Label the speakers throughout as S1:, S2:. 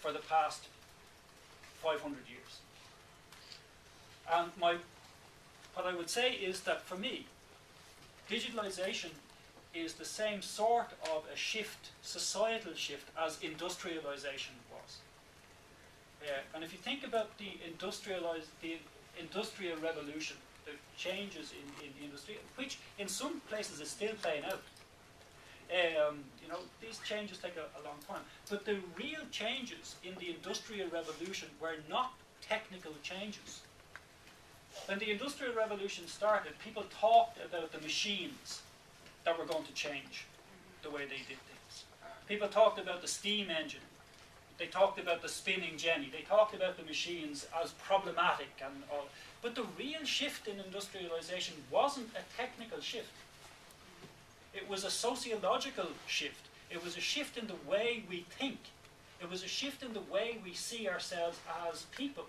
S1: for the past 500 years. And what I would say is that for me, digitalisation is the same sort of a shift, societal shift, as industrialisation was. And if you think about the industrial revolution, the changes in the industry, which in some places is still playing out. You know, these changes take a long time. But the real changes in the Industrial Revolution were not technical changes. When the Industrial Revolution started, people talked about the machines that were going to change the way they did things. People talked about the steam engine. They talked about the spinning jenny. They talked about the machines as problematic and all. But the real shift in industrialization wasn't a technical shift. It was a sociological shift. It was a shift in the way we think. It was a shift in the way we see ourselves as people.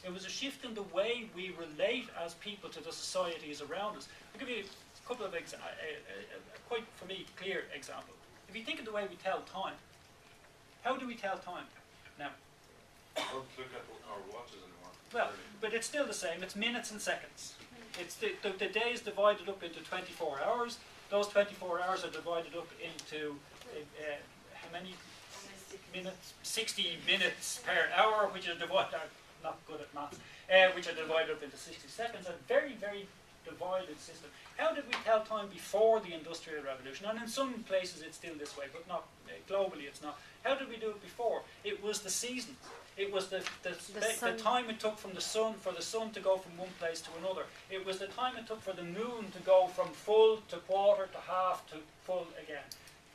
S1: It was a shift in the way we relate as people to the societies around us. I'll give you a couple of quite, for me, clear example. If you think of the way we tell time, how do we tell time now?
S2: Don't look at our watches anymore.
S1: Well, but it's still the same. It's minutes and seconds. It's the day is divided up into 24 hours. Those 24 hours are divided up into how many minutes? 60 minutes per hour, which are divided. I'm not good at maths. Which are divided up into 60 seconds. A very, very divided system. How did we tell time before the Industrial Revolution? And in some places it's still this way, but not globally. It's not. How did we do it before? It was the seasons. It was the time it took from the sun, for the sun to go from one place to another. It was the time it took for the moon to go from full to quarter to half to full again.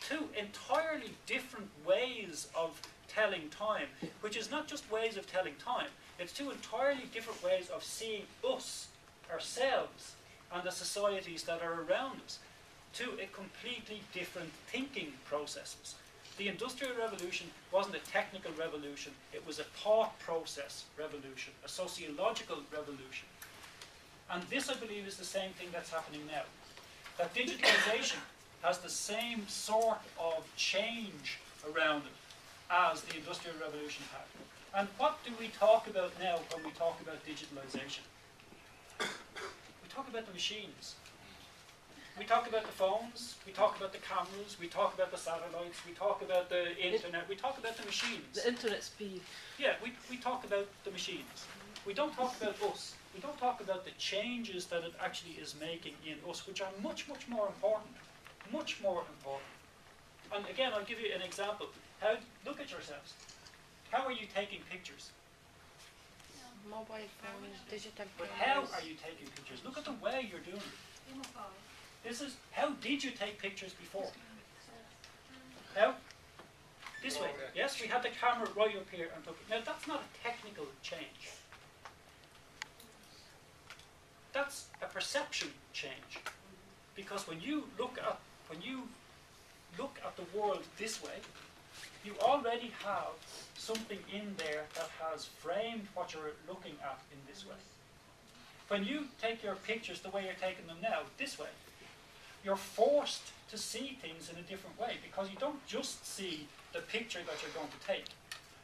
S1: Two entirely different ways of telling time, which is not just ways of telling time. It's two entirely different ways of seeing us, ourselves, and the societies that are around us. Two completely different thinking processes. The Industrial Revolution wasn't a technical revolution, it was a thought process revolution, a sociological revolution. And this, I believe, is the same thing that's happening now. That digitalisation has the same sort of change around it as the Industrial Revolution had. And what do we talk about now when we talk about digitalisation? We talk about the machines. We talk about the phones, we talk about the cameras, we talk about the satellites, we talk about the internet, we talk about the machines.
S3: The internet speed.
S1: Yeah, we talk about the machines. We don't talk about us. We don't talk about the changes that it actually is making in us, which are much, much more important. Much more important. And again, I'll give you an example. Look at yourselves. How are you taking pictures?
S3: Mobile phones, digital
S1: But
S3: cameras.
S1: how are you taking pictures? Look at the way you're doing it. This is, how did you take pictures before? How? This way. Yes, we had the camera right up here and took it. Now that's not a technical change. That's a perception change. Because when you look at the world this way, you already have something in there that has framed what you're looking at in this way. When you take your pictures the way you're taking them now, this way, you're forced to see things in a different way, because you don't just see the picture that you're going to take.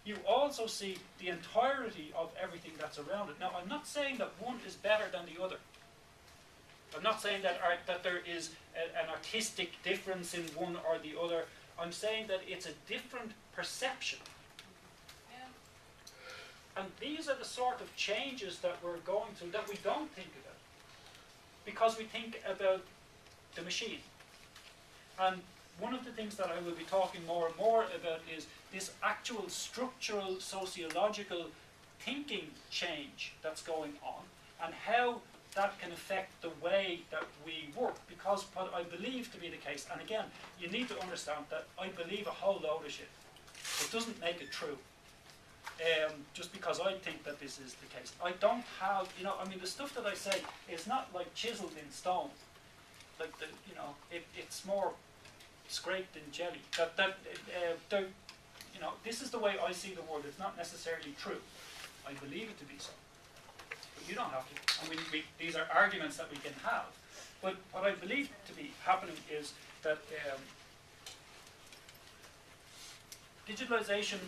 S1: You also see the entirety of everything that's around it. Now, I'm not saying that one is better than the other. I'm not saying that there is an artistic difference in one or the other. I'm saying that it's a different perception. And these are the sort of changes that we're going through that we don't think about, because we think about the machine. And one of the things that I will be talking more and more about is this actual structural sociological thinking change that's going on, and how that can affect the way that we work. Because what I believe to be the case, and again, you need to understand that I believe a whole load of shit. It doesn't make it true. Just because I think that this is the case. I don't have, the stuff that I say is not like chiseled in stone. Like it's more scraped in jelly. This is the way I see the world. It's not necessarily true. I believe it to be so. But you don't have to. I mean, these are arguments that we can have. But what I believe to be happening is that digitalisation